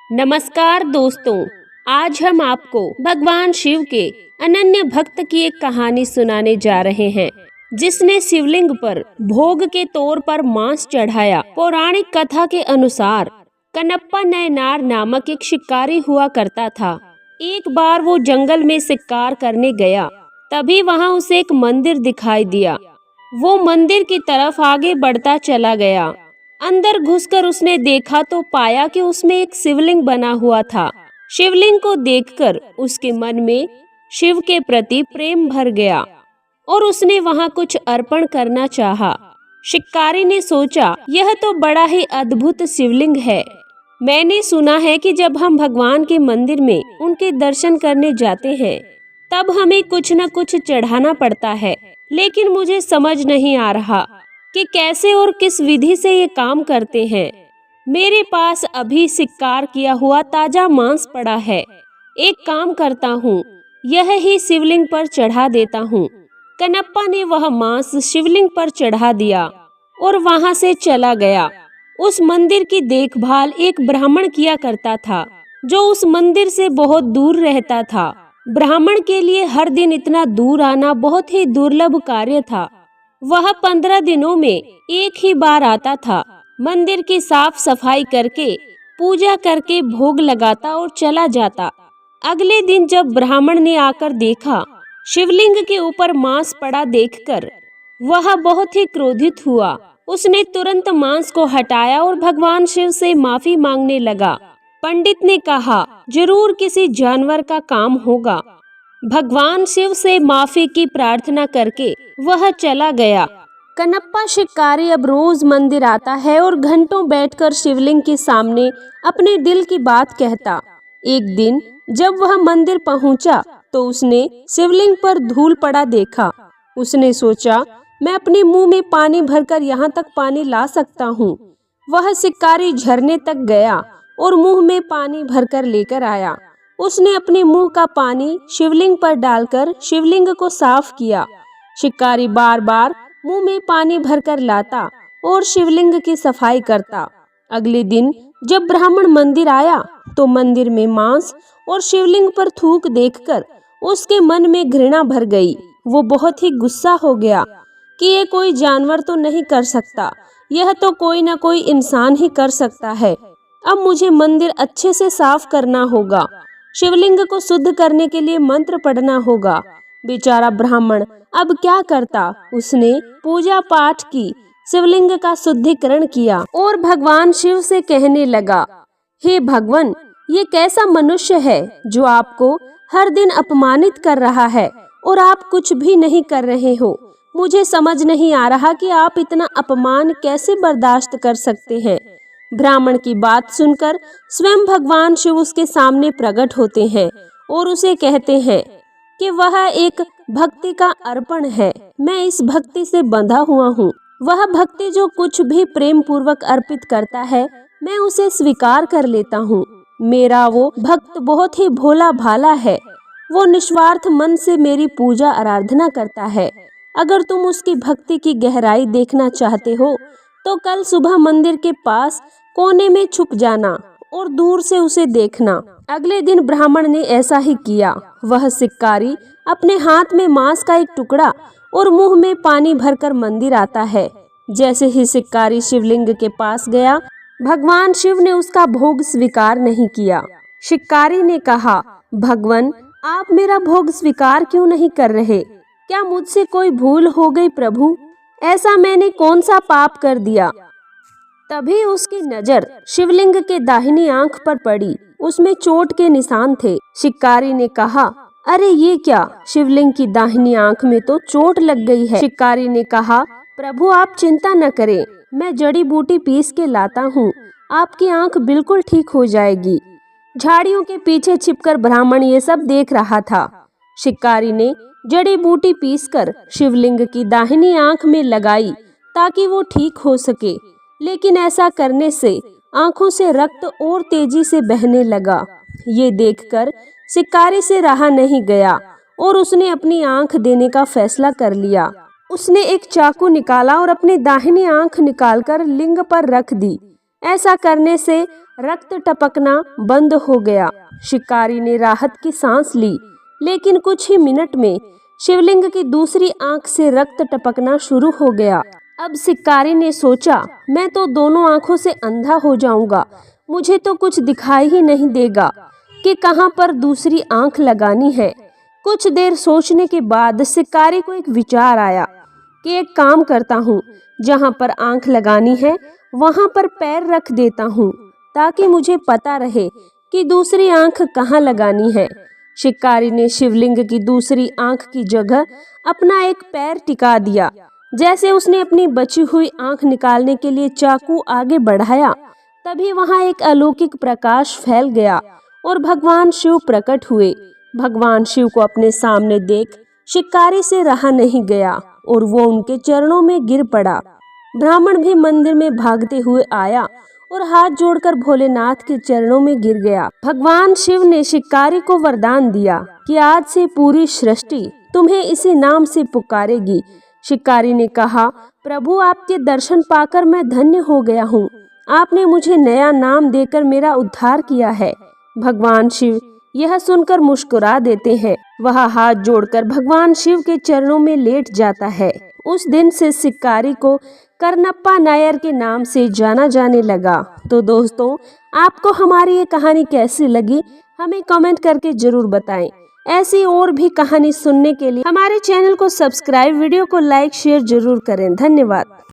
नमस्कार दोस्तों, आज हम आपको भगवान शिव के अनन्य भक्त की एक कहानी सुनाने जा रहे हैं, जिसने शिवलिंग पर भोग के तौर पर मांस चढ़ाया। पौराणिक कथा के अनुसार कनप्पा नयनार नामक एक शिकारी हुआ करता था। एक बार वो जंगल में शिकार करने गया, तभी वहाँ उसे एक मंदिर दिखाई दिया। वो मंदिर की तरफ आगे बढ़ता चला गया। अंदर घुसकर उसने देखा तो पाया कि उसमें एक शिवलिंग बना हुआ था। शिवलिंग को देखकर उसके मन में शिव के प्रति प्रेम भर गया और उसने वहां कुछ अर्पण करना चाहा। शिकारी ने सोचा, यह तो बड़ा ही अद्भुत शिवलिंग है। मैंने सुना है कि जब हम भगवान के मंदिर में उनके दर्शन करने जाते हैं, तब हमें कुछ न कुछ चढ़ाना पड़ता है, लेकिन मुझे समझ नहीं आ रहा कि कैसे और किस विधि से ये काम करते हैं। मेरे पास अभी शिकार किया हुआ ताजा मांस पड़ा है। एक काम करता हूँ, यह ही शिवलिंग पर चढ़ा देता हूँ। कनप्पा ने वह मांस शिवलिंग पर चढ़ा दिया और वहां से चला गया। उस मंदिर की देखभाल एक ब्राह्मण किया करता था, जो उस मंदिर से बहुत दूर रहता था। ब्राह्मण के लिए हर दिन इतना दूर आना बहुत ही दुर्लभ कार्य था। वह 15 दिनों में एक ही बार आता था। मंदिर की साफ सफाई करके, पूजा करके भोग लगाता और चला जाता। अगले दिन जब ब्राह्मण ने आकर देखा, शिवलिंग के ऊपर मांस पड़ा देखकर वह बहुत ही क्रोधित हुआ। उसने तुरंत मांस को हटाया और भगवान शिव से माफी मांगने लगा। पंडित ने कहा, जरूर किसी जानवर का काम होगा। भगवान शिव से माफी की प्रार्थना करके वह चला गया। कनप्पा शिकारी अब रोज मंदिर आता है और घंटों बैठकर शिवलिंग के सामने अपने दिल की बात कहता। एक दिन जब वह मंदिर पहुंचा तो उसने शिवलिंग पर धूल पड़ा देखा। उसने सोचा, मैं अपने मुंह में पानी भरकर यहाँ तक पानी ला सकता हूँ। वह शिकारी झरने तक गया और मुंह में पानी भरकर लेकर आया। उसने अपने मुंह का पानी शिवलिंग पर डालकर शिवलिंग को साफ किया। शिकारी बार बार मुंह में पानी भरकर लाता और शिवलिंग की सफाई करता। अगले दिन जब ब्राह्मण मंदिर आया तो मंदिर में मांस और शिवलिंग पर थूक देखकर उसके मन में घृणा भर गई। वो बहुत ही गुस्सा हो गया कि ये कोई जानवर तो नहीं कर सकता, यह तो कोई ना कोई इंसान ही कर सकता है। अब मुझे मंदिर अच्छे से साफ करना होगा। शिवलिंग को शुद्ध करने के लिए मंत्र पढ़ना होगा। बेचारा ब्राह्मण अब क्या करता। उसने पूजा पाठ की, शिवलिंग का शुद्धिकरण किया और भगवान शिव से कहने लगा, हे भगवान, ये कैसा मनुष्य है जो आपको हर दिन अपमानित कर रहा है और आप कुछ भी नहीं कर रहे हो। मुझे समझ नहीं आ रहा कि आप इतना अपमान कैसे बर्दाश्त कर सकते हैं। ब्राह्मण की बात सुनकर स्वयं भगवान शिव उसके सामने प्रकट होते हैं और उसे कहते हैं कि वह एक भक्ति का अर्पण है। मैं इस भक्ति से बंधा हुआ हूँ। वह भक्ति जो कुछ भी प्रेम पूर्वक अर्पित करता है, मैं उसे स्वीकार कर लेता हूँ। मेरा वो भक्त बहुत ही भोला भाला है। वो निस्वार्थ मन से मेरी पूजा आराधना करता है। अगर तुम उसकी भक्ति की गहराई देखना चाहते हो तो कल सुबह मंदिर के पास कोने में छुप जाना और दूर से उसे देखना। अगले दिन ब्राह्मण ने ऐसा ही किया। वह शिकारी अपने हाथ में मांस का एक टुकड़ा और मुंह में पानी भरकर मंदिर आता है। जैसे ही शिकारी शिवलिंग के पास गया, भगवान शिव ने उसका भोग स्वीकार नहीं किया। शिकारी ने कहा, भगवान, आप मेरा भोग स्वीकार क्यों नहीं कर रहे? क्या मुझसे कोई भूल हो गई प्रभु? ऐसा मैंने कौन सा पाप कर दिया? तभी उसकी नजर शिवलिंग के दाहिनी आंख पर पड़ी। उसमें चोट के निशान थे। शिकारी ने कहा, अरे ये क्या? शिवलिंग की दाहिनी आंख में तो चोट लग गई है। शिकारी ने कहा, प्रभु आप चिंता न करें, मैं जड़ी बूटी पीस के लाता हूँ, आपकी आंख बिल्कुल ठीक हो जाएगी। झाड़ियों के पीछे छिपकर ब्राह्मण ये सब देख रहा था। शिकारी ने जड़ी बूटी पीसकर शिवलिंग की दाहिनी आंख में लगाई ताकि वो ठीक हो सके, लेकिन ऐसा करने से आंखों से रक्त और तेजी से बहने लगा। ये देखकर शिकारी से रहा नहीं गया और उसने अपनी आंख देने का फैसला कर लिया। उसने एक चाकू निकाला और अपनी दाहिनी आंख निकालकर लिंग पर रख दी। ऐसा करने से रक्त टपकना बंद हो गया। शिकारी ने राहत की सांस ली, लेकिन कुछ ही मिनट में शिवलिंग की दूसरी आंख से रक्त टपकना शुरू हो गया। अब शिकारी ने सोचा, मैं तो दोनों आंखों से अंधा हो जाऊंगा, मुझे तो कुछ दिखाई ही नहीं देगा कि कहां पर दूसरी आंख लगानी है। कुछ देर सोचने के बाद शिकारी को एक विचार आया कि एक काम करता हूँ, जहाँ पर आंख लगानी है वहाँ पर पैर रख देता हूँ, ताकि मुझे पता रहे कि दूसरी आंख कहाँ लगानी है। शिकारी ने शिवलिंग की दूसरी आंख की जगह अपना एक पैर टिका दिया। जैसे उसने अपनी बची हुई आंख निकालने के लिए चाकू आगे बढ़ाया, तभी वहाँ एक अलौकिक प्रकाश फैल गया और भगवान शिव प्रकट हुए। भगवान शिव को अपने सामने देख शिकारी से रहा नहीं गया और वो उनके चरणों में गिर पड़ा। ब्राह्मण भी मंदिर में भागते हुए आया और हाथ जोड़कर भोलेनाथ के चरणों में गिर गया। भगवान शिव ने शिकारी को वरदान दिया कि आज से पूरी सृष्टि तुम्हें इसी नाम से पुकारेगी। शिकारी ने कहा, प्रभु आपके दर्शन पाकर मैं धन्य हो गया हूँ। आपने मुझे नया नाम देकर मेरा उद्धार किया है। भगवान शिव यह सुनकर मुस्कुरा देते हैं। वह हाथ जोड़कर भगवान शिव के चरणों में लेट जाता है। उस दिन से शिकारी को करनप्पा नायर के नाम से जाना जाने लगा। तो दोस्तों, आपको हमारी ये कहानी कैसी लगी हमें कमेंट करके जरूर बताएं। ऐसी और भी कहानी सुनने के लिए हमारे चैनल को सब्सक्राइब, वीडियो को लाइक शेयर जरूर करें। धन्यवाद।